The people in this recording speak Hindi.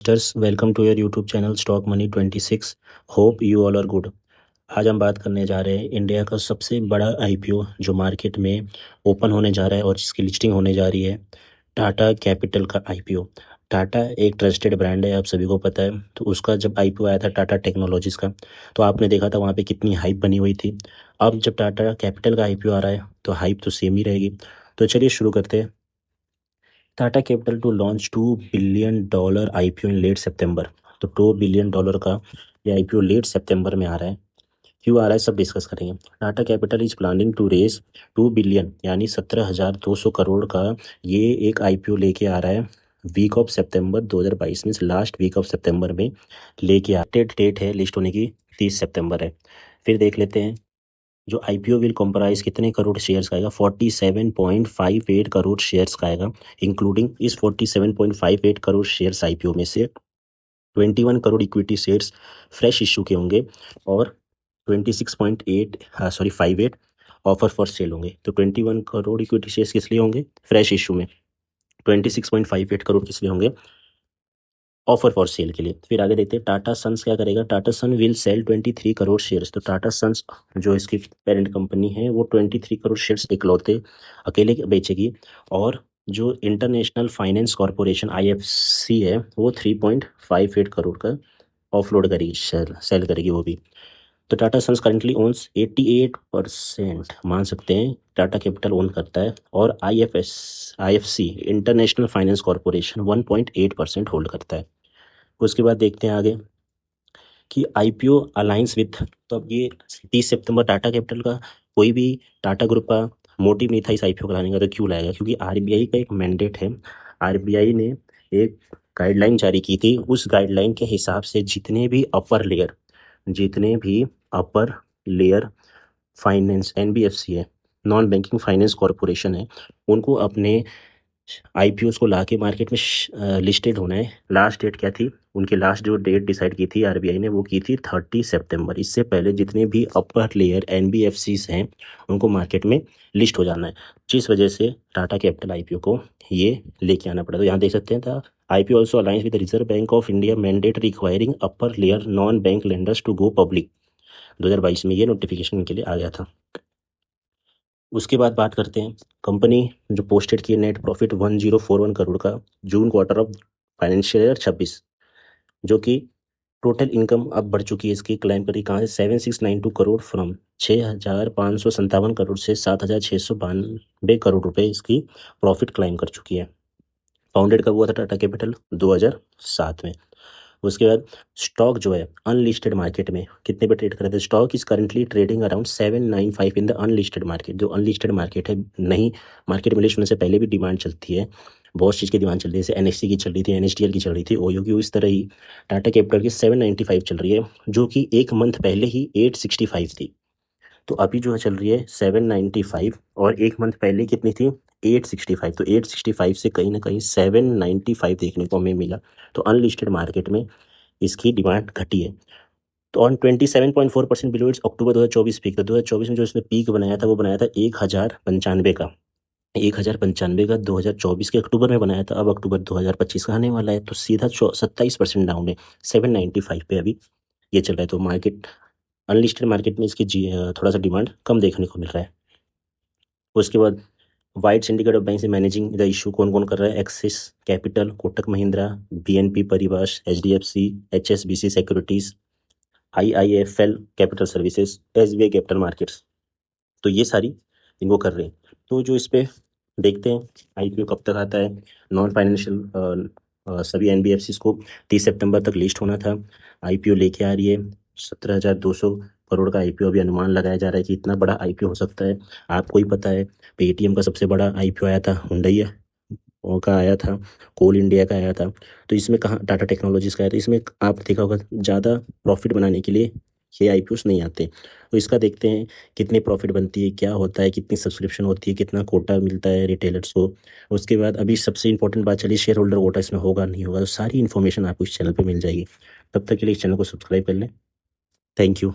Welcome to your YouTube channel stock money 26। Hope you all are good. आज हम बात करने जा रहे हैं इंडिया का सबसे बड़ा आईपीओ जो मार्केट में ओपन होने जा रहा है और जिसकी लिस्टिंग होने जा रही है, टाटा कैपिटल का आईपीओ। टाटा एक ट्रस्टेड ब्रांड है, आप सभी को पता है। तो उसका जब आईपीओ आया था टाटा टेक्नोलॉजीज का, तो आपने देखा था वहाँ पे कितनी हाइप बनी हुई थी। अब जब टाटा कैपिटल का आईपीओ आ रहा है तो हाइप तो सेम ही रहेगी। तो चलिए शुरू करते हैं। Tata Capital to launch $2 billion IPO in late September. तो $2 बिलियन का ये आईपीओ लेट सितंबर में आ रहा है। क्यों आ रहा है सब डिस्कस करेंगे। Tata Capital is planning to raise 2 billion यानी 17,200 करोड़ का ये एक आईपीओ लेके आ रहा है। वीक ऑफ सितंबर 2022 में, लास्ट वीक ऑफ सितंबर में लेके आ डेट है लिस्ट होने की 30 सितंबर है। फिर देख लेते हैं जो आईपीओ विल कॉम्प्राइज कितने करोड़ शेयर्स का आएगा। 47.58 करोड़ शेयर्स का आएगा। इंक्लूडिंग इस 47.58 करोड़ शेयर्स आईपीओ में से 21 crore equity shares fresh issue के होंगे और 56.58 ऑफर फॉर सेल होंगे। तो 21 करोड़ इक्विटी शेयर्स किस लिए होंगे फ्रेश इशू में, 26.58 करोड़ किस लिए होंगे ऑफर फॉर सेल के लिए। फिर आगे देखते हैं टाटा सन्स क्या करेगा। टाटा सन विल सेल 23 करोड़ शेयर्स। तो टाटा सन्स जो इसकी पेरेंट कंपनी है वो 23 करोड़ शेयर्स इकलौते अकेले बेचेगी। और जो इंटरनेशनल फाइनेंस कॉरपोरेशन आईएफसी है वो 3.58 करोड़ का ऑफलोड करेगी, सेल करेगी वो भी। तो टाटा सन्स करंटली ओन्स 88% मान सकते हैं टाटा कैपिटल ओन करता है। और IFC international finance corporation 1.8% hold करता है। उसके बाद देखते हैं आगे कि आईपीओ अलायंस विथ। तो अब ये 30 सितंबर टाटा कैपिटल का कोई भी टाटा ग्रुप का मोटिव नहीं था इस आईपीओ को लाने का। तो क्यों लाएगा, क्योंकि आरबीआई का एक मैंडेट है। आरबीआई ने एक गाइडलाइन जारी की थी। उस गाइडलाइन के हिसाब से जितने भी अपर लेयर फाइनेंस एनबीएफसी है, नॉन बैंकिंग फाइनेंस कॉरपोरेशन है, उनको अपने आईपीओ को लाके मार्केट में लिस्टेड होना है। लास्ट डेट क्या थी उनकी, लास्ट जो डेट डिसाइड की थी आरबीआई ने वो की थी 30 सितंबर। इससे पहले जितने भी अपर लेयर एनबीएफसीज हैं उनको मार्केट में लिस्ट हो जाना है। जिस वजह से टाटा कैपिटल आईपीओ को ये लेके आना पड़ा। तो यहाँ देख सकते हैं था IPO also aligns with Reserve Bank of India mandate requiring upper layer non bank lenders to go public. 2022 में ये नोटिफिकेशन के लिए आ गया था। उसके बाद बात करते हैं कंपनी जो पोस्टेड की नेट प्रॉफिट 1041 करोड़ का जून क्वार्टर ऑफ फाइनेंशियल ईयर 26, जो कि टोटल इनकम अब बढ़ चुकी है इसकी। क्लाइम करी कहाँ से 7692 करोड़ फ्रॉम 6557 करोड़ से 7692 रुपये इसकी प्रॉफिट क्लाइम कर चुकी है। फाउंडेड कब हुआ था टाटा कैपिटल, 2007 में। उसके बाद स्टॉक जो है अनलिस्टेड मार्केट में कितने पे ट्रेड कर रहे थे। Stock is currently trading around 795 in the unlisted market. जो अनलिस्टेड मार्केट है, नहीं मार्केट में लिस्ट होने से पहले भी डिमांड चलती है, बहुत चीज़ की डिमांड चल रही है। जैसे एनएससी की चल रही थी, एनएसडीएल की चल रही थी, ओयो की। इस तरह ही टाटा कैपिटल की 795 चल रही है, जो कि एक मंथ पहले ही 865 थी। तो अभी जो है चल रही है 795 और एक मंथ पहले कितनी थी 865। तो 865 से कहीं ना कहीं 795 देखने को हमें मिला। तो अनलिस्टेड मार्केट में इसकी डिमांड घटी है। तो on 27.4% below it's October 2024 peak. तो 2024 में जो इसने पीक बनाया था वो बनाया था 1095 का। 1095 का 2024 के अक्टूबर में बनाया था। अब अक्टूबर 2025 का आने वाला है तो सीधा 27% डाउन है, 795 पे अभी ये चल रहा है। तो मार्केट अनलिस्टेड मार्केट में इसकी थोड़ा सा डिमांड कम देखने को मिल रहा है। उसके बाद वाइड सिंडिकेट ऑफ बैंक से मैनेजिंग द इशू कौन कौन कर रहा है। Axis Capital, Kotak Mahindra, BNP Paribas, HDFC, HSBC Securities, IIFL Capital Services, SBI Capital Markets. तो ये सारी इनको कर रहे हैं। तो जो इस पे देखते हैं आईपीओ कब तक आता है। नॉन फाइनेंशियल सभी एनबीएफसी को 30 सितंबर तक लिस्ट होना था। आईपीओ लेके आ रही है 17,200 करोड़ का आईपीओ अभी अनुमान लगाया जा रहा है कि इतना बड़ा आईपीओ हो सकता है। आपको ही पता है पेटीएम का सबसे बड़ा आईपीओ आया था, हुंडई का आया था, कोल इंडिया का आया था। तो इसमें कहाँ टाटा टेक्नोलॉजीज का आया था। इसमें आप देखा होगा ज़्यादा प्रॉफिट बनाने के लिए ये आईपीओस नहीं आते। तो इसका देखते हैं कितनी प्रॉफिट बनती है, क्या होता है, कितनी सब्सक्रिप्शन होती है, कितना कोटा मिलता है रिटेलर्स को। उसके बाद अभी सबसे इंपॉर्टेंट बात चलिए शेयर होल्डर कोटा इसमें होगा नहीं होगा। तो सारी इन्फॉर्मेशन आपको इस चैनल पे मिल जाएगी। तब तक के लिए इस चैनल को सब्सक्राइब कर लें। Thank you.